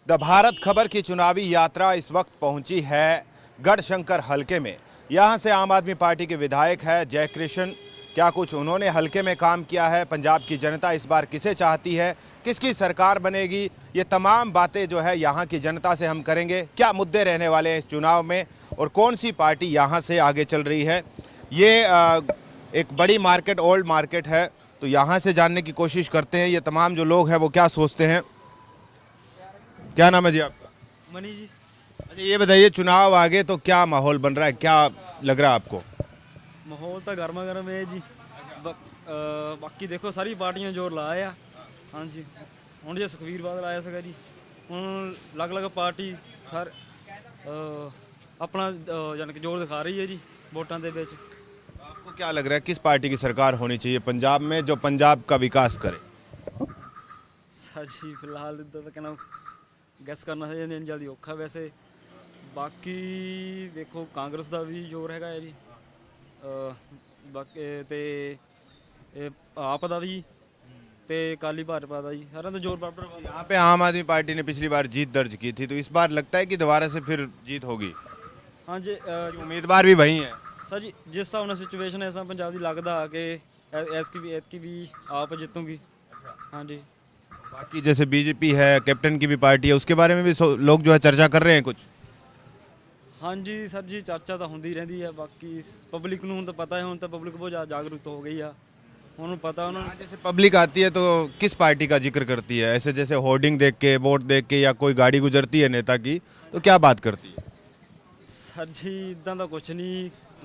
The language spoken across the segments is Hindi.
द भारत खबर की चुनावी यात्रा इस वक्त पहुंची है गढ़शंकर हलके में। यहां से आम आदमी पार्टी के विधायक है जयकृष्ण। क्या कुछ उन्होंने हलके में काम किया है, पंजाब की जनता इस बार किसे चाहती है, किसकी सरकार बनेगी, ये तमाम बातें जो है यहाँ की जनता से हम करेंगे। क्या मुद्दे रहने वाले हैं इस चुनाव में और कौन सी पार्टी यहाँ से आगे चल रही है। ये एक बड़ी मार्केट, ओल्ड मार्केट है, तो यहाँ से जानने की कोशिश करते हैं ये तमाम जो लोग हैं वो क्या सोचते हैं। क्या नाम है जी आपका? मनी जी। अच्छा ये बताइए, चुनाव आगे तो क्या माहौल बन रहा है, क्या लग रहा है आपको? माहौल तो गर्मा गर्म है जी। बाकी देखो सारी पार्टियां जोर लाए आ। हाँ जी, ਹੁਣ ਜੇ ਸੁਖਵੀਰ ਬਾਦਲ ਆਇਆ ਸੀਗਾ ਜੀ, ਹੁਣ ਅਲੱਗ-ਅਲੱਗ ਪਾਰਟੀ ਸਰ ਆਪਣਾ ਜਾਨ ਕਿ जोर दिखा रही है जी वोटां ਦੇ ਵਿੱਚ। आपको क्या लग रहा है किस पार्टी की सरकार होनी चाहिए पंजाब में जो पंजाब का विकास करे? ਸਰ ਜੀ ਫਿਲਹਾਲ ਇਦਾਂ ਤਾਂ ਕਹਿਣਾ ਗੈਸ ਕਰਨਾ ਹੈ ਨਹੀਂ ਜਲਦੀ ਔਖਾ। ਵੈਸੇ ਬਾਕੀ ਦੇਖੋ ਕਾਂਗਰਸ ਦਾ ਵੀ ਜ਼ੋਰ ਹੈਗਾ ਹੈ ਜੀ, ਬਾਕੀ ਤੇ ਇਹ ਆਪ ਦਾ ਵੀ ਤੇ ਕਾਲੀ ਭਾਜਪਾ ਦਾ ਜੀ, ਸਾਰਿਆਂ ਦਾ ਜ਼ੋਰ ਬਰਾਬਰ। यहाँ पे आम आदमी पार्टी ने पिछली बार जीत दर्ज की थी, तो इस बार लगता है कि दोबारा से फिर जीत होगी? हाँ जी, उम्मीदवार भी वही है। सर जी जिस हिसाब ਨਾਲ सिचुएशन है पंजाब की लगता कि ऐतकी भी आप जितूंगी। हाँ जी, बाकी जैसे बीजेपी है, कैप्टन की भी पार्टी है, उसके बारे में भी लोग जो है चर्चा कर रहे हैं कुछ। हाँ जी सर जी, चर्चा तो होंदी रहती है। बाकी पब्लिक ਨੂੰ ਹੁਣ ਤਾਂ पता है, ਹੁਣ ਤਾਂ पब्लिक बहुत ज़्यादा जागरूक हो गई है। उन्होंने पता उन्होंने जैसे पब्लिक आती है तो किस पार्टी का जिक्र करती है? ऐसे जैसे होर्डिंग देख के, वोट देख के, या कोई गाड़ी गुजरती है नेता की, तो क्या बात करती है? सर जी इदा का कुछ नहीं,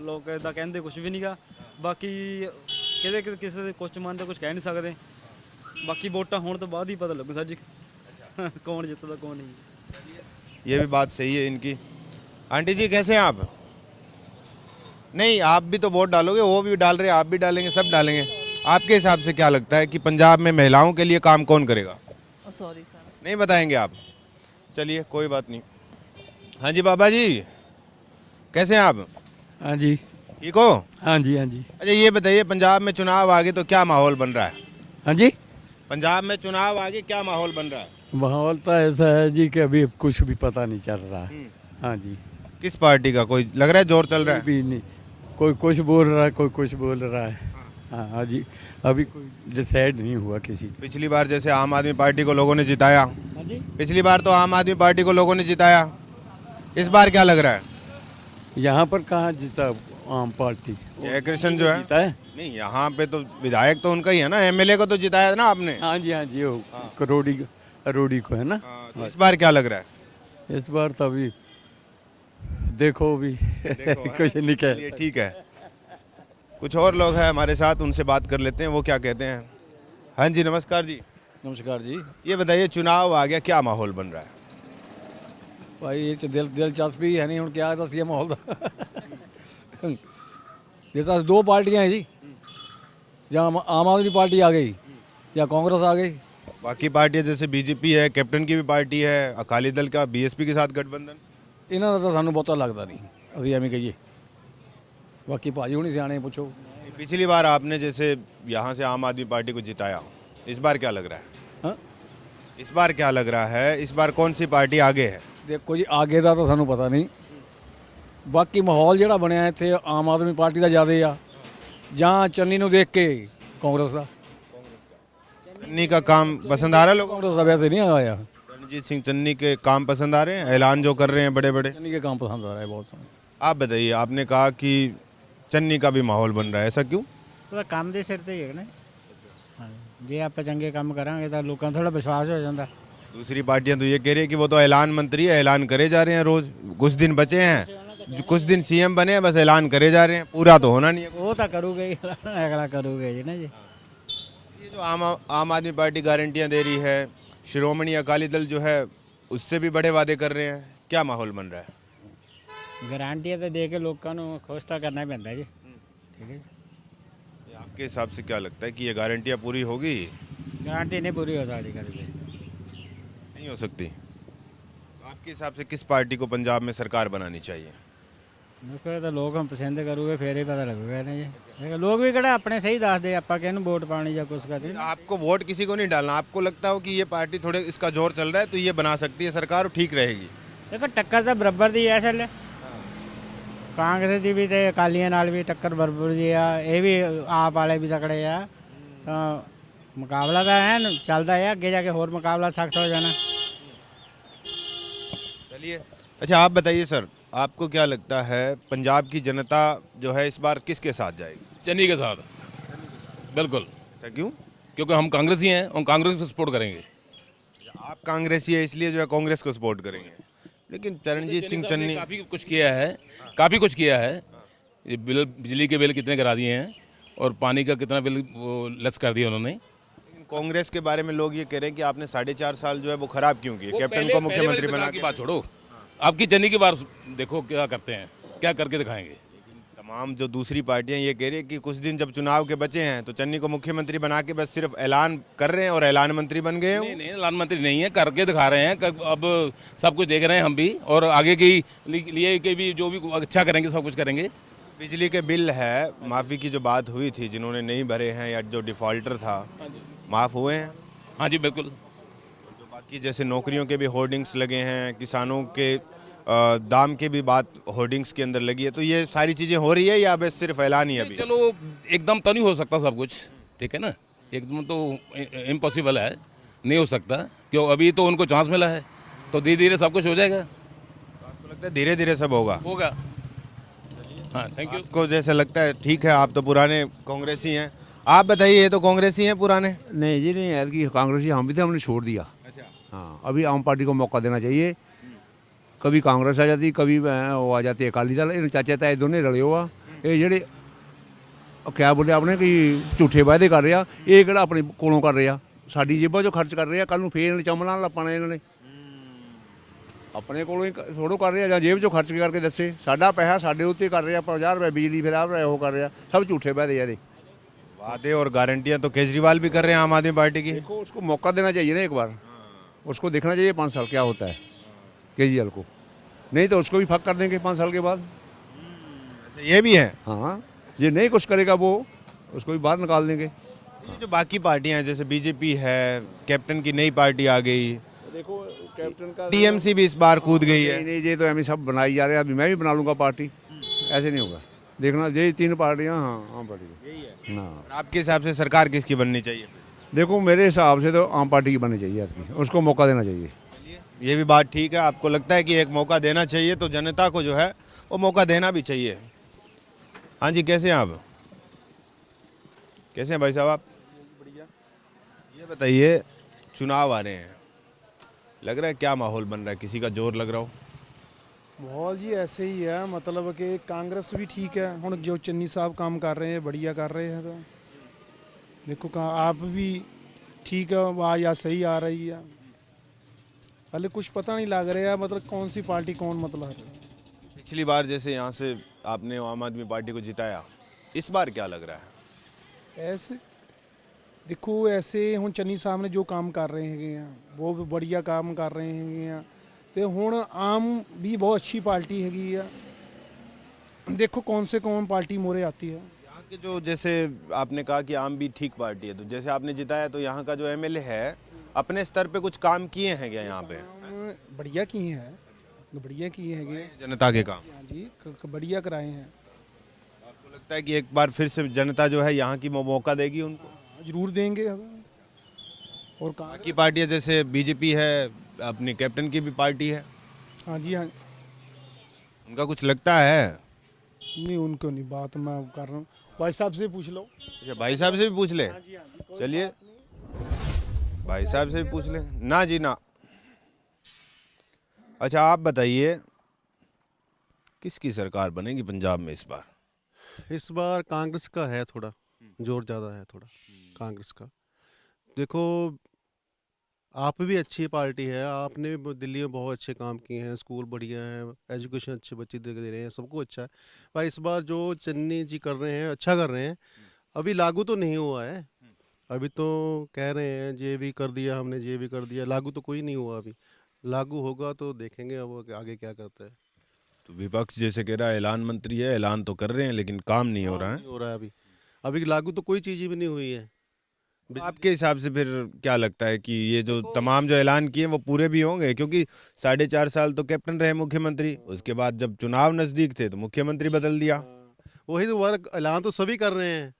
लोग इदा कहते कुछ भी नहीं गा। बाकी कहते किसी कुछ मानते कुछ कह नहीं सकते। बाकी वोटा होने तो बाद ही पता लगू सर जी कौन जितता कौन नहीं। ये भी बात सही है इनकी। आंटी जी कैसे हैं आप? नहीं, आप भी तो वोट डालोगे, वो भी डाल रहे हैं, आप भी डालेंगे, सब डालेंगे। आपके हिसाब से क्या लगता है कि पंजाब में महिलाओं के लिए काम कौन करेगा? सॉरी सर, नहीं बताएंगे आप? चलिए कोई बात नहीं। हाँ जी बाबा जी, कैसे हैं आप? हाँ जी, ठीक हो? हाँ जी, हाँ जी, अच्छा ये बताइए, पंजाब में चुनाव आगे तो क्या माहौल बन रहा है? हाँ जी। पंजाब में चुनाव आगे क्या माहौल बन रहा है? माहौल तो ऐसा है जी कि अभी कुछ भी पता नहीं चल रहा है। हाँ जी, किस पार्टी का कोई लग रहा है जोर चल रहा है? भी नहीं, कोई कुछ बोल रहा है, कोई कुछ बोल रहा है। हाँ हाँ जी, अभी कोई डिसाइड नहीं हुआ किसी का। पिछली बार जैसे आम आदमी पार्टी को लोगों ने जिताया, हाँ जी, पिछली बार तो आम आदमी पार्टी को लोगों ने जिताया, इस बार क्या लग रहा है? यहाँ पर कहाँ जीता आम पार्टी? जयकृष्ण जो है, जीता है। नहीं यहाँ पे तो विधायक तो उनका ही है ना, एमएलए को तो जिताया ना आपने। हाँ जी, हाँ जी, वो करोड़ी को है ना। तो इस बार क्या लग रहा है? इस बार तो अभी देखो भी कुछ नहीं कह। चलिए ठीक है, कुछ और लोग हैं हमारे साथ, उनसे बात कर लेते हैं वो क्या कहते हैं। हाँ जी नमस्कार जी। नमस्कार जी। ये बताइए, चुनाव आ गया, क्या माहौल बन रहा है? भाई ये दिलचस्पी है नहीं हूँ क्या दसिए माहौल का ये तो दो पार्टियां हैं जी, जहाँ आम आदमी पार्टी आ गई या कांग्रेस आ गई। बाकी पार्टियां जैसे बीजेपी है, कैप्टन की भी पार्टी है, अकाली दल का बीएसपी के साथ गठबंधन। इन्हों का तो सानू बहुता लगता नहीं, अभी एवं कहिए। बाकी भाजी हुणी सियाणे पूछो। पिछली बार आपने जैसे यहाँ से आम आदमी पार्टी को जिताया, इस बार क्या लग रहा है? हाँ इस बार क्या लग रहा है, इस बार कौन सी पार्टी आगे है? देखो जी आगे का तो सानू पता नहीं, बाकी माहौल ਜਿਹੜਾ ਬਣਿਆ ਇੱਥੇ आम आदमी पार्टी ਦਾ ਜ਼ਿਆਦਾ ਆ ਜਾਂ ਚੰਨੀ ਨੂੰ देख के कांग्रेस ਦਾ। चन्नी का काम पसंद आ रहा है लोगों कांग्रेस का वैसे नहीं आया। को? रणजीत सिंह चन्नी के काम पसंद आ रहे हैं, ऐलान जो कर रहे हैं बड़े बड़े? चन्नी के काम पसंद आ रहा है बहुत। आप बताइए, आपने कहा कि चन्नी का भी माहौल बन रहा है, ऐसा क्यों? ਉਹਦਾ ਕੰਮ ਦੇ ਸਿਰ ਤੇ ਹੀ ਹੈ ਨਾ। ਹਾਂ ਜੇ ਆਪਾਂ ਚੰਗੇ ਕੰਮ ਕਰਾਂਗੇ ਤਾਂ ਲੋਕਾਂ ਨੂੰ ਥੋੜਾ ਵਿਸ਼ਵਾਸ ਹੋ ਜਾਂਦਾ। दूसरी पार्टियां तो ये कह रही है कि वो तो ऐलान मंत्री है, ऐलान करे जा रहे हैं रोज, कुछ दिन बचे हैं, कुछ दिन सीएम बने हैं, बस ऐलान करे जा रहे हैं, पूरा तो होना नहीं है। ਉਹ ਤਾਂ ਕਰੂਗੇ ਹੀ, ਅਗਲਾ ਕਰੂਗੇ ਜੀ ਨਾ ਜੀ। ये जो आम आदमी पार्टी गारंटियां दे रही है, श्रोमणी अकाली दल जो है उससे भी बड़े वादे कर रहे हैं, क्या माहौल बन रहा है? ਗਾਰੰਟੀਆਂ ਤਾਂ ਦੇ ਕੇ ਲੋਕਾਂ ਨੂੰ ਖੁਸ਼ ਤਾਂ ਕਰਨਾ ਪੈਂਦਾ ਜੀ। ਠੀਕ ਹੈ ਜੀ। आपके हिसाब से क्या लगता है कि ये गारंटियां पूरी होगी? ਗਾਰੰਟੀ ਨਹੀਂ ਪੂਰੀ ਹੋ ਸਕਦੀ ਕਦੇ ਵੀ। नहीं हो सकती। आपके हिसाब से किस पार्टी को पंजाब में सरकार बनानी चाहिए? ਦੇਖੋ ਇਹ ਤਾਂ ਲੋਕ ਹੁਣ ਪਸੰਦ ਕਰੂਗੇ ਫਿਰ ਹੀ ਪਤਾ ਲੱਗੂਗਾ ਨਾ ਜੀ ਦੇਖੋ ਲੋਕ ਵੀ ਕਿਹੜਾ ਆਪਣੇ ਸਹੀ ਦੱਸਦੇ ਆਪਾਂ ਕਿਹਨੂੰ ਵੋਟ ਪਾਣੀ ਜਾਂ कुछ करते आपको वोट किसी को नहीं डालना, आपको लगता हो कि ये पार्टी थोड़े इसका जोर चल रहा है तो ये बना सकती है सरकार और ठीक रहेगी। ਦੇਖੋ ਟੱਕਰ ਤਾਂ ਬਰਾਬਰ ਦੀ ਹੈ ਅਸਲ ਕਾਂਗਰਸ ਦੀ ਵੀ ਤੇ ਅਕਾਲੀਆਂ ਨਾਲ ਵੀ ਟੱਕਰ ਬਰਾਬਰ ਦੀ ਆ ਇਹ ਵੀ ਆਪ ਵਾਲੇ ਵੀ ਤਕੜੇ ਆ ਤਾਂ ਮੁਕਾਬਲਾ ਤਾਂ ਹੈ ਚੱਲਦਾ ਹੈ ਅੱਗੇ ਜਾ ਕੇ ਹੋਰ ਮੁਕਾਬਲਾ ਸਖਤ ਹੋ ਜਾਣਾ चलिए, अच्छा आप बताइए सर, आपको क्या लगता है पंजाब की जनता जो है इस बार किसके साथ जाएगी? चन्नी के साथ बिल्कुल, ऐसा क्यों? क्योंकि हम कांग्रेसी हैं और कांग्रेस को सपोर्ट करेंगे। आप कांग्रेसी है इसलिए जो है कांग्रेस को सपोर्ट करेंगे, लेकिन चरणजीत सिंह चन्नी काफ़ी कुछ किया है, काफ़ी कुछ किया है। ये बिजली के बिल कितने करा दिए हैं और पानी का कितना बिल वो लेस कर दिया उन्होंने। लेकिन कांग्रेस के बारे में लोग ये कह रहे हैं कि आपने 4.5 साल जो है वो खराब क्यों किए, कैप्टन को मुख्यमंत्री बना की के। बात छोड़ो, आपकी चन्नी की बात देखो क्या करते हैं, क्या करके दिखाएंगे। तमाम जो दूसरी पार्टियां ये कह रही है कि कुछ दिन जब चुनाव के बचे हैं तो चन्नी को मुख्यमंत्री बना के बस सिर्फ ऐलान कर रहे हैं और ऐलान मंत्री बन गए हैं। नहीं नहीं, प्रधानमंत्री नहीं है, करके दिखा रहे हैं। अब सब कुछ देख रहे हैं हम भी और आगे की लिए के भी जो भी अच्छा करेंगे सब कुछ करेंगे। बिजली के बिल है माफ़ी की जो बात हुई थी, जिन्होंने नहीं भरे हैं या जो डिफॉल्टर था माफ़ हुए हैं। हाँ जी बिल्कुल। जो बाकी जैसे नौकरियों के भी होर्डिंग्स लगे हैं, किसानों के दाम के भी बात होर्डिंग्स के अंदर लगी है, तो ये सारी चीज़ें हो रही है या बस सिर्फ ऐलान ही अभी? चलो एकदम तो नहीं हो सकता सब कुछ, ठीक है ना, एकदम तो इम्पॉसिबल है, नहीं हो सकता। क्यों, अभी तो उनको चांस मिला है तो धीरे धीरे सब कुछ हो जाएगा। आपको लगता है धीरे धीरे सब होगा? होगा। हाँ थैंक यू। आपको जैसे लगता है ठीक है, आप तो पुराने कांग्रेसी हैं, आप बताइए, ये तो कांग्रेसी हैं पुराने। नहीं जी नहीं, ऐसी कांग्रेसी हम भी थे, हमने छोड़ दिया। अच्छा, हाँ, अभी आम पार्टी को मौका देना चाहिए। कभी कांग्रेस आ जाती, कभी वो आ जाती अकाली दल, इन चाचे ताए दोनों रले हुआ ये जेडे क्या बोले आपने कि झूठे वायदे कर रहे हैं, ये किहड़ा अपने कोलों कर रहे हैं, साडी जेबां चों खर्च कर रहे हैं। कल नूं फेर चमलां लपाना इन्होंने अपने कोलों ही थोड़ो कर रहे हैं, जां जेब चों खर्च करके दसे साडा पैसा साडे उत्ते कर रहे हैं, 50 रुपए बिजली फिर आप वो कर रहे हैं, सब झूठे वायदे हैं। वादे और गारंटियां तो केजरीवाल भी कर रहे हैं आम आदमी पार्टी की। देखो उसको मौका देना चाहिए ना एक बार, उसको देखना चाहिए 5 साल क्या होता है केजरीवाल को, नहीं तो उसको भी फक कर देंगे 5 साल के बाद। ये भी है। हाँ, ये नहीं कुछ करेगा वो उसको भी बाहर निकाल देंगे। ये जो बाकी पार्टियां हैं जैसे बीजेपी है, कैप्टन की नई पार्टी आ गई, देखो कैप्टन का टीएमसी भी इस बार कूद गई है। नहीं नहीं, ये तो हमें सब बनाई जा रहे हैं, अभी मैं भी बना लूँगा पार्टी, ऐसे नहीं होगा। देखना यही 3 पार्टियाँ, हाँ आम पार्टी यही है। की। हाँ, आपके हिसाब से सरकार किसकी बननी चाहिए? देखो मेरे हिसाब से तो आम पार्टी की बननी चाहिए, इसकी उसको मौका देना चाहिए। ये भी बात ठीक है, आपको लगता है कि एक मौका देना चाहिए, तो जनता को जो है वो मौका देना भी चाहिए। हाँ जी, कैसे हैं आप? कैसे हैं भाई साहब आप? बढ़िया। ये बताइए, चुनाव आ रहे हैं, लग रहा है क्या माहौल बन रहा है, किसी का जोर लग रहा हो? माहौल जी ऐसे ही है, मतलब कि कांग्रेस भी ठीक है, हुण जो चन्नी साहब काम कर रहे हैं बढ़िया कर रहे हैं, तो देखो कहाँ आप भी ठीक है, आवाज़ या सही आ रही है, पहले कुछ पता नहीं लग रहा है मतलब कौन सी पार्टी कौन मतलब है। पिछली बार जैसे यहाँ से आपने आम आदमी पार्टी को जिताया, इस बार क्या लग रहा है? ऐसे देखो ऐसे हुण चन्नी साहब ने जो काम कर रहे हैं वो भी बढ़िया काम कर रहे हैं, तो हुण आम भी बहुत अच्छी पार्टी हैगी है, देखो कौन से कौन पार्टी मोरे आती है। यहाँ के जो जैसे आपने कहा कि आम भी ठीक पार्टी है, तो जैसे आपने जिताया तो यहाँ का जो एमएलए है अपने स्तर पे कुछ काम किए हैं क्या यहाँ पे? काम बढ़िया किए हैं, बढ़िया किए हैं जनता के काम? हाँ जी, बढ़िया कराए हैं। आपको लगता है कि एक बार फिर से जनता जो है यहाँ की मौका देगी उनको? जरूर देंगे। और कहाँ बाकी पार्टियाँ जैसे बीजेपी है, अपनी कैप्टन की भी पार्टी है, हाँ जी, हाँ उनका कुछ लगता है? नहीं उनको नहीं, बात मैं कर रहा हूँ, भाई साहब से पूछ लो। अच्छा, भाई साहब से भी पूछ ले, चलिए भाई साहब से भी पूछ ले। ना जी ना। अच्छा आप बताइए, किसकी सरकार बनेगी पंजाब में इस बार? इस बार कांग्रेस का है, थोड़ा जोर ज़्यादा है थोड़ा कांग्रेस का। देखो आप भी अच्छी पार्टी है, आपने भी दिल्ली में बहुत अच्छे काम किए हैं, स्कूल बढ़िया हैं, एजुकेशन अच्छे बच्चे दे रहे हैं, सबको अच्छा है। पर इस बार जो चन्नी जी कर रहे हैं अच्छा कर रहे हैं, अभी लागू तो नहीं हुआ है, अभी तो कह रहे हैं ये भी कर दिया हमने, ये भी कर दिया, लागू तो कोई नहीं हुआ अभी। लागू होगा तो देखेंगे अब आगे क्या करता है। तो विपक्ष जैसे कह रहा है ऐलान मंत्री है, ऐलान तो कर रहे हैं लेकिन काम नहीं हो रहा है। नहीं हो रहा है अभी लागू तो कोई चीज़ भी नहीं हुई है। तो आपके हिसाब से फिर क्या लगता है कि ये जो तमाम जो ऐलान किए वो पूरे भी होंगे? क्योंकि 4.5 साल तो कैप्टन रहे मुख्यमंत्री, उसके बाद जब चुनाव नजदीक थे तो मुख्यमंत्री बदल दिया। वही तो वर्क ऐलान तो सभी कर रहे हैं,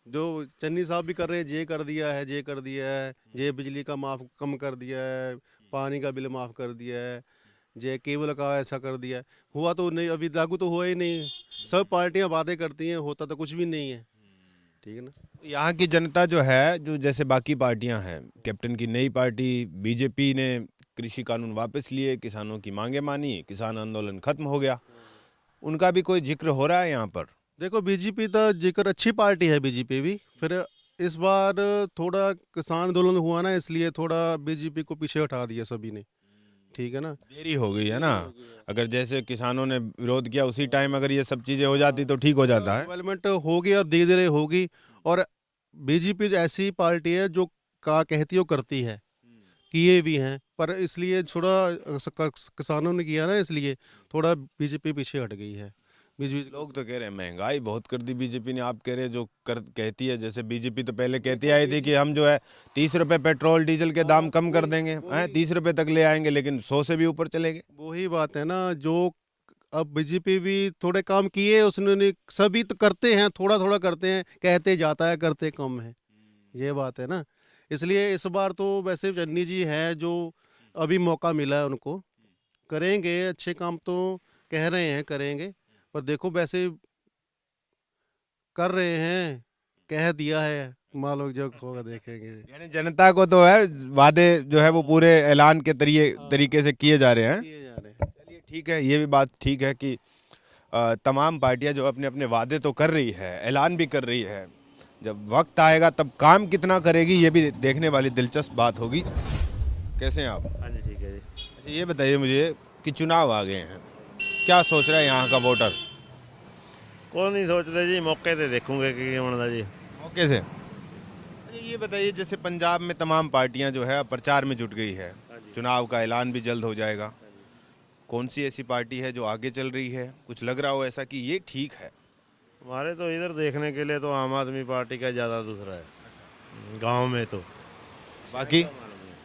जो चन्नी साहब भी कर रहे हैं, जे कर दिया है, जे कर दिया है, जे बिजली का माफ कम कर दिया है, पानी का बिल माफ़ कर दिया है, जे केबल का ऐसा कर दिया है। हुआ तो नहीं, अभी लागू तो हुआ ही नहीं। सब पार्टियां बातें करती हैं, होता तो कुछ भी नहीं है। ठीक है ना। यहाँ की जनता जो है, जो जैसे बाकी पार्टियां हैं, कैप्टन की नई पार्टी बीजेपी ने कृषि कानून वापस लिए, किसानों की मांगे मानी, किसान आंदोलन खत्म हो गया, उनका भी कोई जिक्र हो रहा है यहाँ पर? देखो बीजेपी तो जिक्र अच्छी पार्टी है, बीजेपी भी। फिर इस बार थोड़ा किसान आंदोलन हुआ ना, इसलिए थोड़ा बीजेपी को पीछे हटा दिया सभी ने। ठीक है ना। देरी हो गई है ना। अगर जैसे किसानों ने विरोध किया उसी टाइम अगर ये सब चीजें हो जाती तो ठीक हो जाता है। डेवलपमेंट होगी और धीरे धीरे होगी। और बीजेपी ऐसी पार्टी है जो कहती है वो करती है, किए भी हैं। पर इसलिए थोड़ा किसानों ने किया ना, इसलिए थोड़ा बीजेपी पीछे हट गई है। बीजेपी लोग तो कह रहे हैं महंगाई बहुत कर दी बीजेपी ने, आप कह रहे हैं जो कहती है। जैसे बीजेपी तो पहले कहती आई थी कि हम जो है 30 रुपए पेट्रोल डीजल के दाम कम कर देंगे, हैं 30 रुपए तक ले आएंगे, लेकिन 100 से भी ऊपर चले गए। वही बात है ना, जो अब बीजेपी भी थोड़े काम किए उसने, सभी तो करते हैं, थोड़ा थोड़ा करते हैं, कहते जाता है, करते कम है। ये बात है ना। इसलिए इस बार तो वैसे चन्नी जी हैं जो अभी मौका मिला है, उनको करेंगे अच्छे काम, तो कह रहे हैं करेंगे। पर देखो वैसे कर रहे हैं, कह दिया है, मान लो जो होगा देखेंगे। यानी जनता को तो है वादे जो है वो पूरे ऐलान के तरीके से किए जा रहे हैं। चलिए ठीक है, ये भी बात ठीक है कि तमाम पार्टियां जो अपने अपने वादे तो कर रही है, ऐलान भी कर रही है, जब वक्त आएगा तब काम कितना करेगी ये भी देखने वाली दिलचस्प बात होगी। कैसे हैं आप? हाँ जी ठीक है जी। अच्छा ये बताइए मुझे कि चुनाव आ गए हैं, क्या सोच रहा है यहाँ का वोटर? कुछ नहीं सोचते जी, मौके ते देखूंगे कि होना जी। मौके से। अच्छा ये बताइए, जैसे पंजाब में तमाम पार्टियां जो है अब प्रचार में जुट गई है, चुनाव का ऐलान भी जल्द हो जाएगा, कौन सी ऐसी पार्टी है जो आगे चल रही है, कुछ लग रहा हो ऐसा कि ये ठीक है? हमारे तो इधर देखने के लिए तो आम आदमी पार्टी का ज़्यादा दूसरा है गांव में तो। बाकी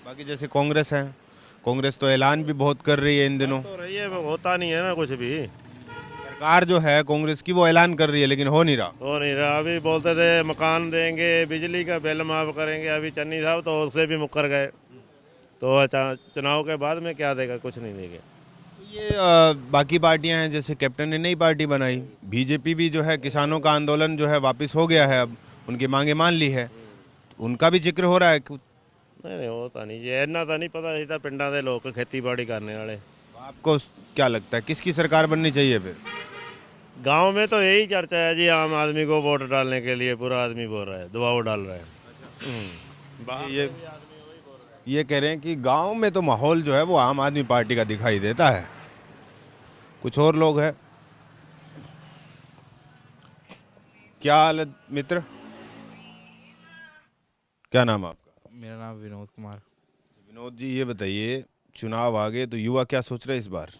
बाकी जैसे कांग्रेस है, कांग्रेस तो ऐलान भी बहुत कर रही है इन दिनों। तो रही है, होता नहीं है ना कुछ भी। सरकार जो है कांग्रेस की वो ऐलान कर रही है लेकिन हो नहीं रहा। हो नहीं रहा। अभी बोलते थे मकान देंगे, बिजली का बिल माफ़ करेंगे, अभी चन्नी साहब तो उससे भी मुकर गए। तो चुनाव के बाद में क्या देगा, कुछ नहीं देगा। ये बाकी पार्टियां हैं, जैसे कैप्टन ने नई पार्टी बनाई, बीजेपी भी जो है किसानों का आंदोलन जो है वापस हो गया है, अब उनकी मांगे मान ली है, उनका भी जिक्र हो रहा है। नहीं होता नहीं जी, इन्ना तो नहीं पता। इधर पिंडा के लोग खेतीबाड़ी करने वाले। आपको क्या लगता है किसकी सरकार बननी चाहिए फिर? गांव में तो यही चर्चा है जी, आम आदमी को वोट डालने के लिए पूरा आदमी बोल रहा है, दबाव डाल रहा है। ये कह रहे हैं कि गांव में तो माहौल जो है वो आम आदमी पार्टी का दिखाई देता है। कुछ और लोग हैं। क्या हाल है मित्र, क्या नाम है आपका? मेरा नाम विनोद कुमार। विनोद जी ये बताइए, चुनाव आ गए तो युवा क्या सोच रहे हैं इस बार?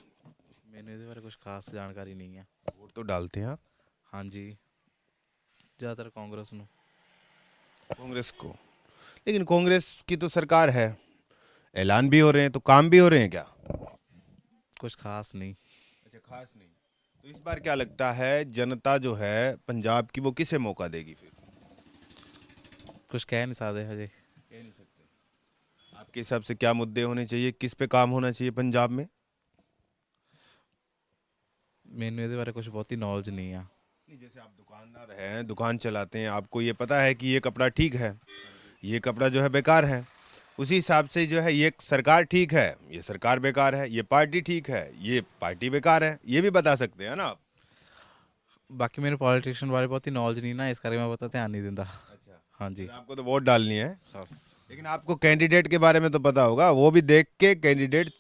मैंने इस बारे कुछ खास जानकारी नहीं है। वोट तो डालते हैं आप? हाँ जी, ज़्यादातर कांग्रेस ਨੂੰ। कांग्रेस को, लेकिन कांग्रेस की तो सरकार है, ऐलान भी हो रहे हैं तो काम भी हो रहे हैं क्या? कुछ खास नहीं। अच्छा खास नहीं। तो इस बार क्या लगता है जनता जो है पंजाब की वो किसे मौका देगी फिर? कुछ कह नहीं सकते हजे। कह नहीं सकते। आपके हिसाब से क्या मुद्दे होने चाहिए, किस पे काम होना चाहिए पंजाब में? मैंने इस बारे कुछ बहुत ही नॉलेज नहीं है। जैसे आप दुकानदार हैं, दुकान चलाते हैं, आपको ये पता है कि ये कपड़ा ठीक है, ये कपड़ा जो है बेकार है, उसी हिसाब से जो है ये सरकार ठीक है, ये सरकार बेकार है, ये पार्टी ठीक है, ये पार्टी बेकार है, ये भी बता सकते हैं ना आप? बाकी मेरे पॉलिटिशियन बारे बहुत ही नॉलेज नहीं ना, इस करके मैं पता ध्यान नहीं देता। अच्छा हाँ जी। तो आपको तो वोट डालनी है, बस। लेकिन आपको कैंडिडेट के बारे में तो पता होगा, वो भी देख के कैंडिडेट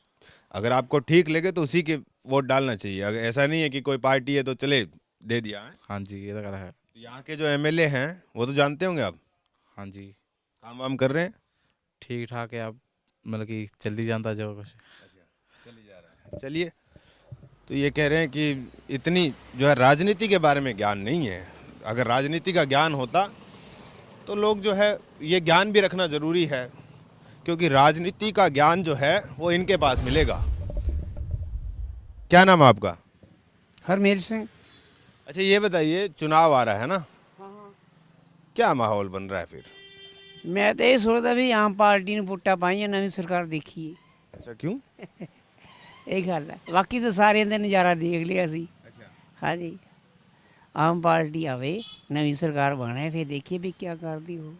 अगर आपको ठीक लगे तो उसी के वोट डालना चाहिए। अगर ऐसा नहीं है कि कोई पार्टी है तो चले दे दिया है। हाँ जी, ये तो करा है। यहाँ के जो एमएलए हैं वो तो जानते होंगे आप? हाँ जी। काम वाम कर रहे हैं? ठीक ठाक है, आप मतलब कि चल ही जाता जो कुछ। चली जा रहा है। चलिए, तो ये कह रहे हैं कि इतनी जो है राजनीति के बारे में ज्ञान नहीं है। अगर राजनीति का ज्ञान होता तो लोग जो है ये ज्ञान भी रखना ज़रूरी है, क्योंकि राजनीति का ज्ञान जो है वो इनके पास मिलेगा। क्या नाम है आपका? हरमेल सिंह। अच्छा ये बताइए, चुनाव आ रहा है ना, क्या माहौल बन रहा है फिर? मैं तो ये सोचता भी आम पार्टी ने वोटा पाई नवी सरकार देखी है। अच्छा क्यों? ਇਹ ਗੱਲ ਹੈ। ਬਾਕੀ ਤਾਂ ਸਾਰਿਆਂ ਦਾ ਨਜ਼ਾਰਾ ਦੇਖ ਲਿਆ ਸੀ। ਹਾਂਜੀ ਆਮ ਪਾਰਟੀ ਆਵੇ, ਨਵੀਂ ਸਰਕਾਰ ਬਣੇ, ਫਿਰ देखिए भी क्या करती हो।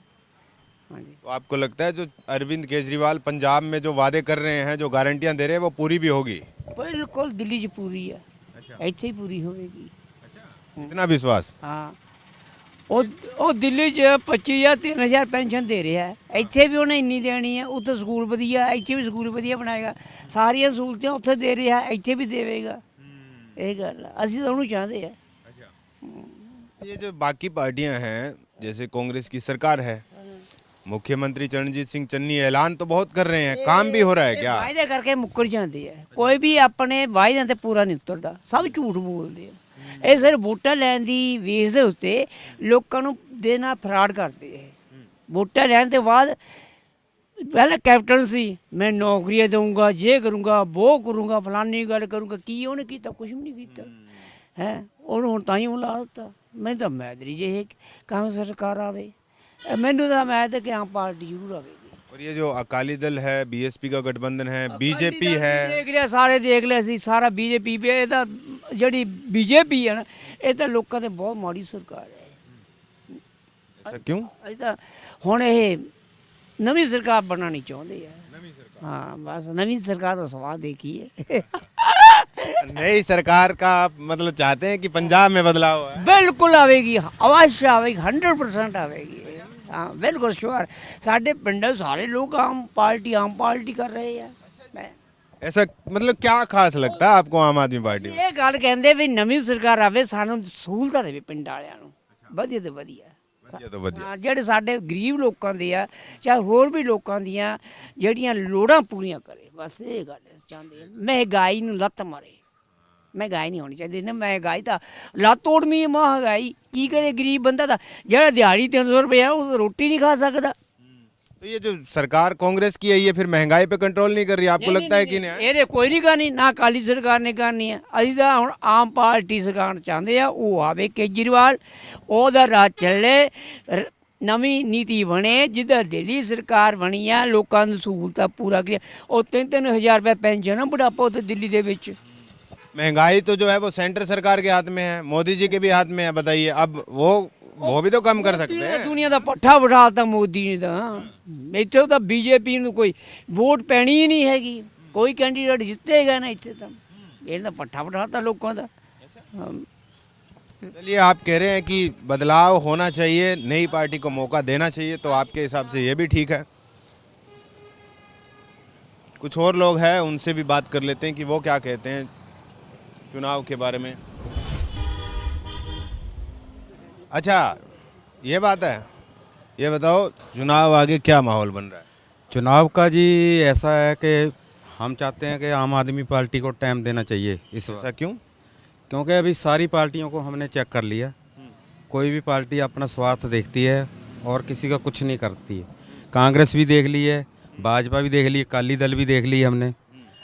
हाँ जी। तो आपको लगता है जो अरविंद केजरीवाल पंजाब में जो वादे कर रहे हैं, जो गारंटियां दे रहे हैं, वो पूरी भी होगी? बिल्कुल दिल्ली 'ਚ पूरी है। ਇੱਥੇ ਹੀ पूरी होगी। इतना विश्वास? हाँ ਉਹ ਦਿੱਲੀ 'ਚ 25 ਜਾਂ 3000 ਪੈਨਸ਼ਨ ਦੇ ਰਿਹਾ ਹੈ, ਇੱਥੇ ਵੀ ਉਹਨੇ ਇੰਨੀ ਦੇਣੀ ਹੈ। ਉੱਥੇ ਸਕੂਲ ਵਧੀਆ, ਇੱਥੇ ਵੀ ਸਕੂਲ ਵਧੀਆ ਬਣਾਏਗਾ, ਸਾਰੀਆਂ ਸਹੂਲਤਾਂ ਉੱਥੇ ਦੇ ਰਿਹਾ, ਇੱਥੇ ਵੀ ਦੇਵੇਗਾ। ਇਹ ਗੱਲ ਅਸੀਂ ਤਾਂ ਉਹਨੂੰ ਚਾਹੁੰਦੇ ਆ। ये जो बाकी पार्टियां हैं, जैसे कांग्रेस की सरकार है, मुख्यमंत्री चरणजीत सिंह चन्नी ऐलान तो बहुत कर रहे हैं, काम भी हो रहा है क्या? ਵਾਅਦੇ ਕਰਕੇ ਮੁੱਕਰ ਜਾਂਦੇ ਆ, ਕੋਈ ਵੀ ਆਪਣੇ ਵਾਅਦਿਆਂ ਤੇ ਪੂਰਾ ਨਹੀਂ ਉਤਰਦਾ, ਸਭ ਝੂਠ ਬੋਲਦੇ ਆ। ਇਹ ਸਿਰ ਵੋਟਾਂ ਲੈਣ ਦੀ ਵੇਸ ਦੇ ਉੱਤੇ ਲੋਕਾਂ ਨੂੰ ਦੇਣਾ ਫਰਾਡ ਕਰਦੇ ਆ। ਵੋਟਾਂ ਲੈਣ ਤੋਂ ਬਾਅਦ ਪਹਿਲਾਂ ਕੈਪਟਨ ਸੀ, ਮੈਂ ਨੌਕਰੀਆਂ ਦਊਂਗਾ, ਇਹ ਕਰੂੰਗਾ, ਉਹ ਕਰੂੰਗਾ, ਫਲਾਨੀ ਗੱਲ ਕਰੂੰਗਾ, ਕੀ ਉਹਨੇ ਕੀਤਾ? ਕੁਝ ਵੀ ਨਹੀਂ ਕੀਤਾ ਹੈ। ਉਹਨੂੰ ਹੁਣ ਤਾਂ ਹੀ ਲਾ ਦਿੱਤਾ। ਮੈਨੂੰ ਤਾਂ ਮੈਦਰੀ ਜੇ ਕਾਂਗਰਸ सरकार आवे, मैनू तो मैं तो कि आम पार्टी जरूर आवेगी। और ये जो अकाली दल है, बीएसपी का गठबंधन है, बीजेपी है, देख लिया, सारे देख लिया सी, सारा बीजेपी भी ये तो जड़ी बीजेपी है ना, ये तो लोगों ते बहुत माड़ी सरकार है। ऐसा क्यों? अज तो हुण ये नवी सरकार बनानी चाहते हैं। हाँ बस नवी सरकार का सवाल देखिए। नई सरकार का आप मतलब चाहते हैं कि पंजाब में बदलाव है? बिल्कुल आवेगी, अवश्य आवेगी, 100% आवेगी। हाँ बिल्कुल श्योर। साढ़े पिंड सारे लोग आम पार्टी कर रहे हैं। ऐसा मतलब क्या खास लगता है आपको आम आदमी पार्टी में? ਇਹ ਗੱਲ ਕਹਿੰਦੇ ਵੀ ਨਵੀਂ ਸਰਕਾਰ ਆਵੇ, ਸਾਨੂੰ ਸਹੂਲਤਾਂ ਦੇਵੇ ਪਿੰਡ ਵਾਲਿਆਂ ਨੂੰ, ਵਧੀਆ ਤੋਂ ਵਧੀਆ। ਵਧੀਆ ਤੋਂ ਵਧੀਆ। ਹਾਂ, ਜਿਹੜੇ ਸਾਡੇ ਗਰੀਬ ਲੋਕਾਂ ਦੇ ਆ, ਚਾਹੇ ਹੋਰ ਵੀ ਲੋਕਾਂ ਦੀਆਂ ਜਿਹੜੀਆਂ ਲੋੜਾਂ ਪੂਰੀਆਂ ਕਰੇ, ਬਸ ਇਹ ਗੱਲ ਚਾਹੁੰਦੇ ਆ। ਮਹਿੰਗਾਈ ਨੂੰ ਲੱਤ ਮਾਰੇ, ਮਹਿੰਗਾਈ ਨਹੀਂ ਹੋਣੀ ਚਾਹੀਦੀ ਨਾ। ਮਹਿੰਗਾਈ ਤਾਂ ਲੱਤ ਤੋੜਵੀਂ ਮਹਿੰਗਾਈ, ਕੀ ਕਰੇ ਗਰੀਬ ਬੰਦਾ ਤਾਂ, ਜਿਹੜਾ ਦਿਹਾੜੀ 300 रुपये ਉਹ ਰੋਟੀ नहीं खा सकता। तो ये जो सरकार कांग्रेस की है, ये फिर महंगाई पे कंट्रोल नहीं कर रही, आपको लगता है कि नहीं? ਇਹਦੇ ਕੋਈ ਨਹੀਂ ਕਰਨੀ, ਨਾ ਅਕਾਲੀ ਸਰਕਾਰ ਨੇ ਕਰਨੀ ਹੈ। ਅਸੀਂ ਤਾਂ ਹੁਣ ਆਮ ਪਾਰਟੀ ਸਰਕਾਰ ਚਾਹੁੰਦੇ ਆ, ਉਹ ਆਵੇ ਕੇਜਰੀਵਾਲ, ਉਹਦਾ ਰਾਹ ਚੱਲੇ, ਨਵੀਂ ਨੀਤੀ ਬਣੇ। ਜਿੱਦਾਂ ਦਿੱਲੀ ਸਰਕਾਰ ਬਣੀ ਆ, ਲੋਕਾਂ ਨੂੰ ਸਹੂਲਤਾਂ ਪੂਰਾ ਕੀਆ। ਉਹ 3-3 हज़ार रुपये ਪੈਨਸ਼ਨ ਆ ਬੁਢਾਪਾ ਉੱਥੇ ਦਿੱਲੀ ਦੇ ਵਿੱਚ। महंगाई तो जो है वो सेंटर सरकार के हाथ में है, मोदी जी के भी हाथ में है। बताइए, अब वो भी तो कम कर सकते हैं। ਦੁਨੀਆ ਦਾ ਪੱਠਾ ਬਿਠਾਤਾ ਮੋਦੀ ਨੇ ਤਾਂ। ਇੱਥੇ ਤਾਂ ਬੀਜੇਪੀ ਨੂੰ ਕੋਈ ਵੋਟ ਪੈਣੀ ਹੀ ਨਹੀਂ ਹੈਗੀ, ਕੋਈ ਕੈਂਡੀਡੇਟ ਜਿੱਤੇਗਾ ਨਾ ਇੱਥੇ ਤਾਂ। ਇਹਨਾਂ ਦਾ ਪੱਠਾ ਬਿਠਾਤਾ ਲੋਕਾਂ ਦਾ। चलिए, आप कह रहे हैं कि बदलाव होना चाहिए, नई पार्टी को मौका देना चाहिए, तो आपके हिसाब से ये भी ठीक है। कुछ और लोग हैं, उनसे भी बात कर लेते हैं कि वो क्या कहते हैं चुनाव के बारे में। अच्छा ये बात है, ये बताओ चुनाव आगे क्या माहौल बन रहा है? चुनाव का जी ऐसा है कि हम चाहते हैं कि आम आदमी पार्टी को टाइम देना चाहिए इस वक्त। ऐसा क्यों? क्योंकि अभी सारी पार्टियों को हमने चेक कर लिया, कोई भी पार्टी अपना स्वार्थ देखती है और किसी का कुछ नहीं करती है। कांग्रेस भी देख ली है, भाजपा भी देख ली, अकाली दल भी देख ली हमने।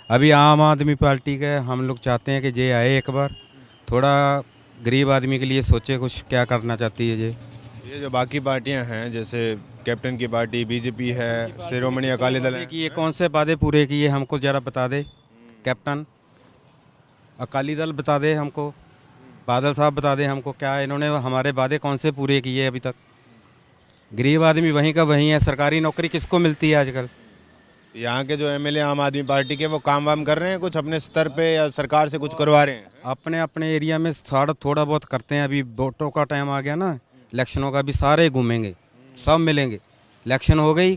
अभी आम आदमी पार्टी के हम लोग चाहते हैं कि जे आए एक बार, थोड़ा गरीब आदमी के लिए सोचे कुछ क्या करना चाहती है। ये जो बाकी पार्टियां हैं, जैसे कैप्टन की पार्टी बीजेपी है, शिरोमणि अकाली दल है, कि ये कौन से वादे पूरे किए हमको ज़रा बता दे कैप्टन। अकाली दल बता दे हमको, बादल साहब बता दे हमको, क्या इन्होंने हमारे वादे कौन से पूरे किए अभी तक। गरीब आदमी वहीं का वहीं है, सरकारी नौकरी किसको मिलती है आजकल। यहाँ के जो एमएलए आम आदमी पार्टी के, वो काम वाम कर रहे हैं कुछ अपने स्तर पे, या सरकार से कुछ करवा रहे हैं? अपने अपने एरिया में थोड़ा बहुत करते हैं। अभी वोटों का टाइम आ गया ना, इलेक्शनों का, भी सारे घूमेंगे, सब मिलेंगे। इलेक्शन हो गई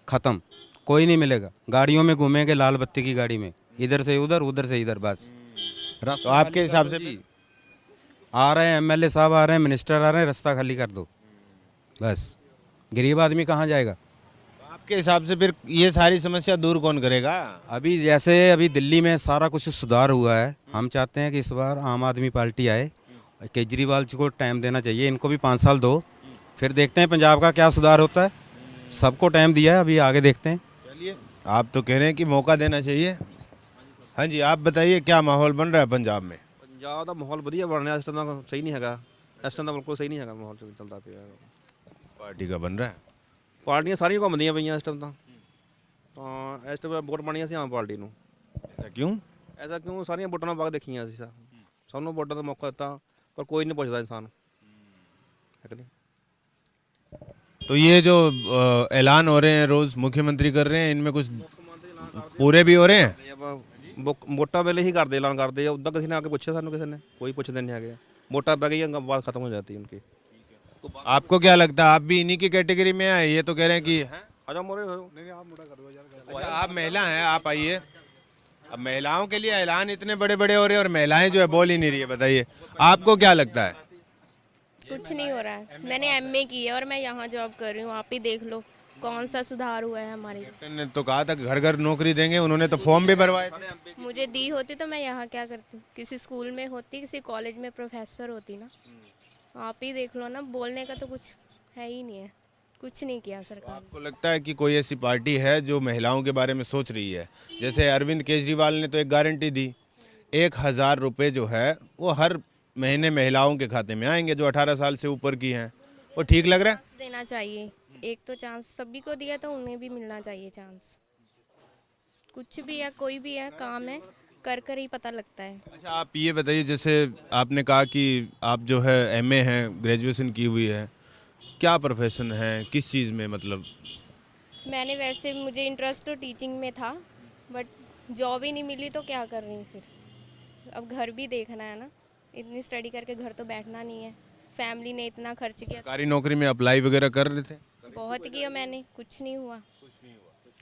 ख़त्म, कोई नहीं मिलेगा। गाड़ियों में घूमेंगे, लाल बत्ती की गाड़ी में, इधर से उधर, उधर से इधर, बस। तो आपके हिसाब से आ रहे हैं एमएलए साहब, आ रहे हैं मिनिस्टर, आ रहे हैं, रास्ता खाली कर दो बस। गरीब आदमी कहाँ जाएगा? आपके हिसाब से फिर ये सारी समस्या दूर कौन करेगा? अभी जैसे अभी दिल्ली में सारा कुछ सुधार हुआ है, हम चाहते हैं कि इस बार आम आदमी पार्टी आए। केजरीवाल जी को टाइम देना चाहिए, इनको भी 5 साल दो, फिर देखते हैं पंजाब का क्या सुधार होता है। सबको टाइम दिया है, अभी आगे देखते हैं। चलिए, आप तो कह रहे हैं कि मौका देना चाहिए। हाँ जी, आप बताइए क्या माहौल बन रहा है पंजाब में? ਪੰਜਾਬ ਦਾ ਮਾਹੌਲ ਵਧੀਆ ਬਣ ਰਿਹਾ, ਇਸ ਟਾਈਮ ਦਾ ਸਹੀ ਨਹੀਂ ਹੈਗਾ। ਇਸ ਟਾਈਮ ਦਾ ਬਿਲਕੁਲ ਸਹੀ ਨਹੀਂ ਹੈਗਾ ਮਾਹੌਲ ਚੱਲਦਾ ਪਿਆ। पार्टी का बन रहा है। ਪਾਰਟੀਆਂ ਸਾਰੀਆਂ ਘੁੰਮਦੀਆਂ ਪਈਆਂ ਇਸ ਟਾਈਮ ਤਾਂ ਇਸ ਟਾਈਮ ਵੋਟ ਪਾਣੀ ਅਸੀਂ ਆਮ ਪਾਰਟੀ ਨੂੰ। ऐसा क्यों? ਐਸਾ ਕਿਉਂ? ਸਾਰੀਆਂ ਵੋਟਾਂ ਨਾਲ ਬਾਅਦ ਦੇਖੀਆਂ ਅਸੀਂ ਸਭ ਨੂੰ ਵੋਟਾਂ ਦਾ ਮੌਕਾ ਦਿੱਤਾ, ਪਰ ਕੋਈ ਨਹੀਂ ਪੁੱਛਦਾ ਇਨਸਾਨ ਹੈ ਕਿ नहीं। तो ये जो ऐलान हो रहे हैं रोज मुख्यमंत्री कर रहे हैं, इनमें कुछ पूरे भी हो रहे हैं? ਵੋਟਾਂ ਵੇਲੇ ਹੀ ਕਰਦੇ ਐਲਾਨ ਕਰਦੇ ਆ, ਉੱਦਾਂ ਕਿਸੇ ਨੇ ਆ ਕੇ ਪੁੱਛਿਆ ਸਾਨੂੰ? ਕਿਸੇ ਨੇ ਕੋਈ ਪੁੱਛਦੇ नहीं ਹੈਗੇ। ਵੋਟਾਂ ਪੈ गई बात खत्म हो जाती है उनकी। आपको क्या लगता है, आप भी इन्हीं की कैटेगरी में आए? ये तो कह रहे हैं कि आजा मोरे अच्छा, आप महिला हैं, आप आइए। अब महिलाओं के लिए ऐलान इतने बड़े बड़े हो रहे हैं और महिलाएं जो है बोल ही नहीं रही है। बताइए आपको क्या लगता है? कुछ नहीं हो रहा है। मैंने एमए की है और मैं यहाँ जॉब कर रही हूँ। आप ही देख लो कौन सा सुधार हुआ है हमारे। कैप्टन ने तो कहा था घर घर नौकरी देंगे, उन्होंने तो फॉर्म भी भरवाए थे। मुझे दी होती तो मैं यहाँ क्या करती? किसी स्कूल में होती, किसी कॉलेज में प्रोफेसर होती ना। आप ही देख लो ना, बोलने का तो कुछ है ही नहीं है, कुछ नहीं किया सरकार। आपको लगता है कि कोई ऐसी पार्टी है जो महिलाओं के बारे में सोच रही है? जैसे अरविंद केजरीवाल ने तो एक गारंटी दी, 1000 रुपये जो है वो हर महीने महिलाओं के खाते में आएंगे जो 18 साल से ऊपर की हैं। वो ठीक लग रहा है? देना चाहिए एक तो चांस, सभी को दिया तो उन्हें भी मिलना चाहिए चांस। कुछ भी है, कोई भी है, काम है, कर कर ही पता लगता है। अच्छा, आप ये बताइए, जैसे आपने कहा कि आप जो है एमए हैं, ग्रेजुएशन की हुई है, क्या प्रोफेशन है, किस चीज़ में? मतलब मैंने वैसे, मुझे इंटरेस्ट तो टीचिंग में था, बट जॉब ही नहीं मिली तो क्या कर रही हूँ फिर। अब घर भी देखना है ना, इतनी स्टडी करके घर तो बैठना नहीं है। फैमिली ने इतना खर्च किया। सरकारी नौकरी में अप्लाई वगैरह कर रहे थे? बहुत किया मैंने, कुछ नहीं हुआ,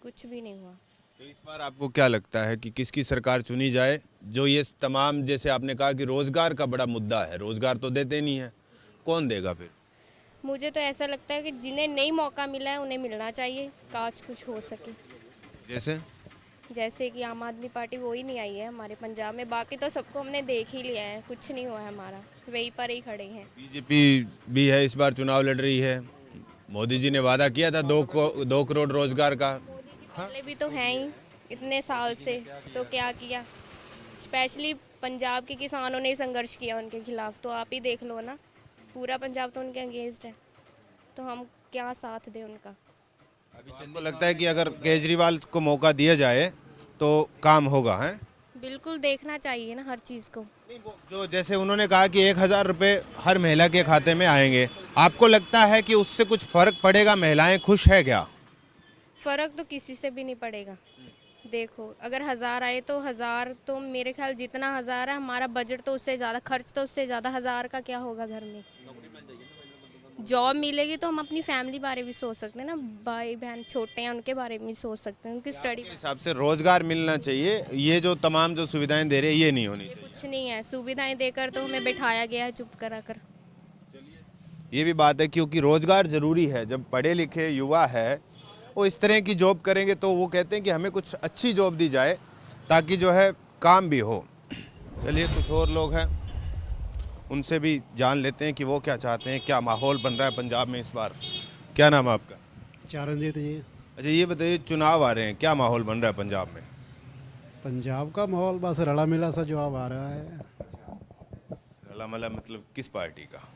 कुछ भी नहीं हुआ। तो इस बार आपको क्या लगता है कि किसकी सरकार चुनी जाए जो ये तमाम, जैसे आपने कहा कि रोज़गार का बड़ा मुद्दा है, रोज़गार तो देते नहीं है, कौन देगा फिर? मुझे तो ऐसा लगता है कि जिन्हें नई मौका मिला है उन्हें मिलना चाहिए, काश कुछ हो सके। जैसे कि आम आदमी पार्टी वो ही नहीं आई है हमारे पंजाब में, बाकी तो सबको हमने देख ही लिया है, कुछ नहीं हुआ है हमारा, वहीं पर ही खड़े हैं। बीजेपी भी है, इस बार चुनाव लड़ रही है। मोदी जी ने वादा किया था 2 करोड़ रोजगार का। पहले भी तो हैं ही इतने साल से, तो क्या किया? स्पेशली पंजाब के किसानों ने संघर्ष किया उनके खिलाफ, तो आप ही देख लो ना, पूरा पंजाब तो उनके अगेंस्ट है, तो हम क्या साथ दें उनका। आपको लगता है कि अगर केजरीवाल को मौका दिया जाए तो काम होगा? है बिल्कुल देखना चाहिए ना हर चीज़ को। जो जैसे उन्होंने कहा कि 1000 रुपये हर महिला के खाते में आएंगे, आपको लगता है कि उससे कुछ फर्क पड़ेगा? महिलाएं खुश है क्या? फ़र्क तो किसी से भी नहीं पड़ेगा। देखो, अगर 1000 आए तो 1000, तो मेरे ख्याल जितना 1000 है हमारा बजट तो उससे ज़्यादा, खर्च तो उससे ज़्यादा। 1000 का क्या होगा घर में? जॉब मिलेगी तो हम अपनी फैमिली बारे भी सोच सकते हैं ना, भाई बहन छोटे हैं उनके बारे में भी सोच सकते हैं, उनकी स्टडी। हिसाब से रोजगार मिलना चाहिए, ये जो तमाम जो सुविधाएं दे रहे हैं ये नहीं होनी चाहिए। कुछ नहीं है, सुविधाएं देकर तो हमें बिठाया गया है चुप करा कर। ये भी बात है, क्योंकि रोजगार ज़रूरी है। जब पढ़े लिखे युवा है वो इस तरह की जॉब करेंगे तो वो कहते हैं कि हमें कुछ अच्छी जॉब दी जाए ताकि जो है काम भी हो। चलिए, कुछ और लोग हैं, उनसे भी जान लेते हैं कि वो क्या चाहते हैं, क्या माहौल बन रहा है पंजाब में इस बार। क्या नाम है आपका? चरणजीत जी। अच्छा, ये बताइए, चुनाव आ रहे हैं, क्या माहौल बन रहा है पंजाब में? पंजाब का माहौल बस रला मिला सा जवाब आ रहा है। रला मला मतलब किस पार्टी का?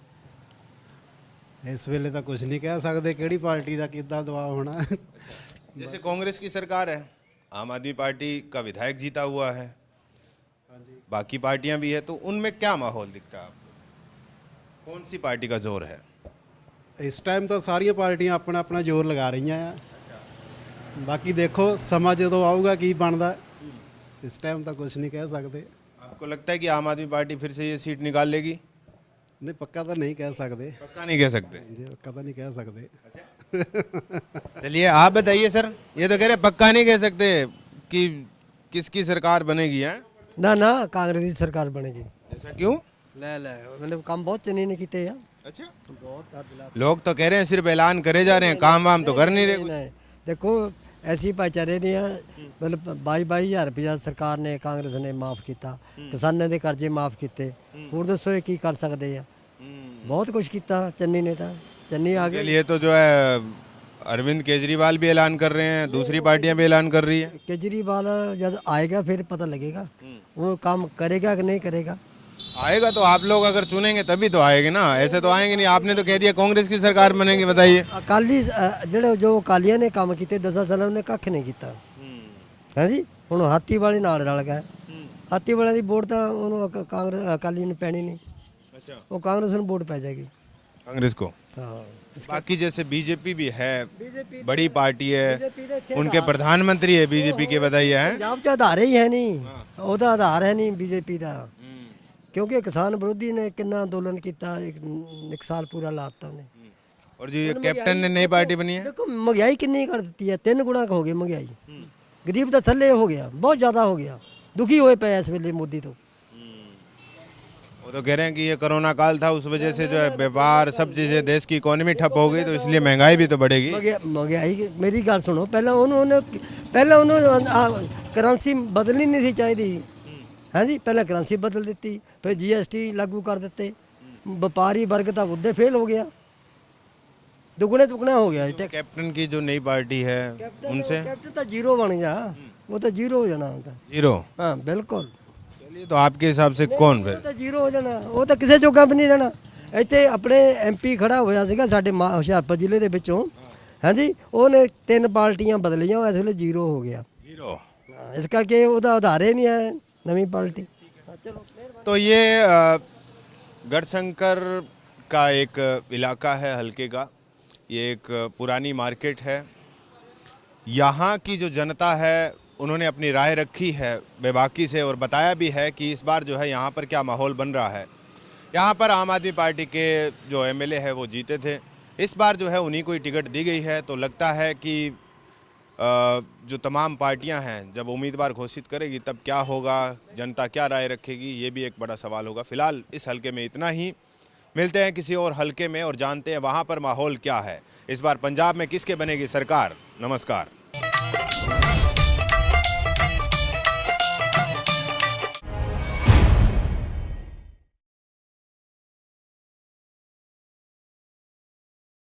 इस वेले तो कुछ नहीं कह सकते किहड़ी पार्टी का कितना दबाव होना। जैसे कांग्रेस की सरकार है, आम आदमी पार्टी का विधायक जीता हुआ है, बाकी पार्टियां भी है, तो उनमें क्या माहौल दिखता है आपको? कौन सी पार्टी का जोर है? इस टाइम तो सारिया पार्टियां अपना अपना जोर लगा रही हैं, बाकी देखो समा जो आऊगा की बनता। इस टाइम तो कुछ नहीं कह सकते। आपको लगता है कि आम आदमी पार्टी फिर से ये सीट निकाल लेगी? नहीं, पक्का तो नहीं कह सकते। पक्का नहीं कह सकते जी, पक्का तो नहीं कह सकते। चलिए, आप बताइए सर, ये तो कह रहे पक्का नहीं कह सकते कि किसकी सरकार बनेगी? है ना ना, कांग्रेस की सरकार बनेगी। ऐसा क्यों? ले मतलब काम बहुत चंगी ने किए हैं। अच्छा, लोग तो कह रहे हैं सिर्फ ऐलान करे जा रहे हैं, काम वाम तो कर नहीं रहे। ਦੇਖੋ ਐਸੀ ਭਾਈਚਾਰੇ ਦੀਆਂ ਮਤਲਬ 22,000 ਰੁਪਇਆ ਸਰਕਾਰ ਨੇ ਕਾਂਗਰਸ ਨੇ ਮਾਫ ਕੀਤਾ, ਕਿਸਾਨਾਂ ਦੇ ਕਰਜ਼ੇ ਮਾਫ ਕੀਤੇ। ਹੋਰ ਦੱਸੋ ਇਹ ਕੀ ਕਰ ਸਕਦੇ ਆ? ਬਹੁਤ ਕੁਝ ਕੀਤਾ ਚੰਨੀ ਨੇ ਤਾਂ। ਚੰਨੀ ਆ के ਗਏ। लिए तो जो है अरविंद केजरीवाल भी ऐलान कर रहे हैं, दूसरी पार्टियां भी ऐलान कर रही है। केजरीवाल जब आएगा फिर पता लगेगा वो काम करेगा कि नहीं करेगा। आएगा तो आप लोग अगर चुनेंगे तभी तो आएंगे ना, ऐसे तो आएंगे नहीं। आपने तो कह दिया कांग्रेस की सरकार बनेगी, बताइए। ਅਕਾਲੀ ਜਿਹੜੇ ਜੋ ਅਕਾਲੀਆਂ ਨੇ ਕੰਮ ਕੀਤੇ 10 ਸਾਲਾਂ ਉਹਨੇ ਕੱਖ ਨਹੀਂ ਕੀਤਾ ਹੈ ਜੀ। ਹੁਣ ਹਾਥੀ ਵਾਲੇ ਨਾਲ ਰਲ ਗਏ। ਹਾਥੀ ਵਾਲਿਆਂ ਦੀ ਵੋਟ ਤਾਂ ਉਹਨੂੰ ਕਾਂਗਰਸ ਅਕਾਲੀ ਨੂੰ ਪੈਣੀ ਨਹੀਂ। अच्छा, ਉਹ ਕਾਂਗਰਸ ਨੂੰ ਵੋਟ ਪੈ ਜਾਏਗੀ। कांग्रेस को। ਹਾਂ बाकी जैसे बीजेपी भी है, बड़ी पार्टी है, बीजेपी ਦੇ ਇੱਥੇ उनके प्रधानमंत्री है बीजेपी के, बताइए हैं। ਪੰਜਾਬ 'ਚ ਆਧਾਰ ਹੀ ਹੈ ਨਹੀਂ, ਉਹਦਾ ਆਧਾਰ ਹੈ ਨਹੀਂ ਬੀਜੇਪੀ ਦਾ। ਕਿਉਂਕਿ ਕਿਸਾਨ ਵਿਰੋਧੀ ਨੇ ਕਿੰਨਾ ਅੰਦੋਲਨ ਕੀਤਾ, ਇੱਕ ਸਾਲ ਪੂਰਾ ਲਾਤਾ ਉਹਨੇ। और जो ये कैप्टन ने नई पार्टी बनी है, ਦੇਖੋ ਮਹਿੰਗਾਈ ਕਿੰਨੀ ਕਰ ਦਿੱਤੀ ਹੈ, 3 ਗੁਣਾ ਹੋ ਗਈ ਮਹਿੰਗਾਈ। ਗਰੀਬ ਤਾਂ ਥੱਲੇ ਹੋ ਗਿਆ, ਬਹੁਤ ਜ਼ਿਆਦਾ ਹੋ ਗਿਆ। ਦੁਖੀ ਹੋਏ ਪਏ ਇਸ ਵੇਲੇ ਮੋਦੀ ਤੋਂ। वो तो कह रहे हैं कि ये कोरोना काल था, उस वजह से जो है व्यापार सब चीज़ें, देश की इकोनॉमी ठप हो गई, तो इसलिए महंगाई भी तो बढ़ेगी। ਮਹਿੰਗਾਈ ਮੇਰੀ ਗੱਲ ਸੁਣੋ, ਪਹਿਲਾਂ ਉਹਨੂੰ ਕਰੰਸੀ ਬਦਲਣੀ ਨਹੀਂ ਸੀ ਚਾਹੀਦੀ ਹੈ ਜੀ। ਪਹਿਲਾਂ ਕਰੰਸੀ ਬਦਲ ਦਿੱਤੀ, ਫਿਰ GST ਲਾਗੂ ਕਰ ਦਿੱਤੇ। ਵਪਾਰੀ ਵਰਗ ਤਾਂ ਉੱਦੇ ਫੇਲ ਹੋ ਗਿਆ, ਦੁਗਣਾ ਹੋ ਗਿਆ। कैप्टन की जो नई पार्टी है उनसे ਕੈਪਟਨ ਤਾਂ ਜ਼ੀਰੋ ਬਣ ਗਿਆ, ਉਹ ਤਾਂ ਜ਼ੀਰੋ ਹੋ ਜਾਣਾ। जीरो। ਹਾਂ ਬਿਲਕੁਲ। चलिए, तो आपके हिसाब से कौन फिर? ਉਹ ਤਾਂ ਜ਼ੀਰੋ ਹੋ ਜਾਣਾ, ਉਹ ਤਾਂ ਕਿਸੇ ਜੋਗਾ ਵੀ ਨਹੀਂ ਰਹਿਣਾ। ਇੱਥੇ ਆਪਣੇ MP ਖੜਾ ਹੋਇਆ ਸੀਗਾ ਸਾਡੇ ਹੁਸ਼ਿਆਰਪੁਰ ਜ਼ਿਲ੍ਹੇ ਦੇ ਵਿੱਚੋਂ, ਹਾਂਜੀ। ਉਹਨੇ 3 ਪਾਰਟੀਆਂ ਬਦਲੀਆਂ, ਉਹ ਇਸ ਵੇਲੇ ਜ਼ੀਰੋ ਹੋ ਗਿਆ। जीरो। ਇਸ ਕਰਕੇ ਉਹਦਾ ਆਧਾਰ ਹੀ ਨਹੀਂ ਹੈ ਨਵੀਂ ਪਾਰਟੀ। ਚਲੋ तो ये गढ़शंकर का एक इलाका है हल्के का, ये एक पुरानी मार्केट है। यहाँ की जो जनता है उन्होंने अपनी राय रखी है बेबाकी से, और बताया भी है कि इस बार जो है यहाँ पर क्या माहौल बन रहा है। यहाँ पर आम आदमी पार्टी के जो MLA है वो जीते थे, इस बार जो है उन्हीं को ही टिकट दी गई है। तो लगता है कि जो तमाम पार्टियां हैं जब उम्मीदवार घोषित करेगी तब क्या होगा, जनता क्या राय रखेगी, ये भी एक बड़ा सवाल होगा। फिलहाल इस हलके में इतना ही, मिलते हैं किसी और हलके में और जानते हैं वहाँ पर माहौल क्या है। इस बार पंजाब में किसके बनेगी सरकार। नमस्कार।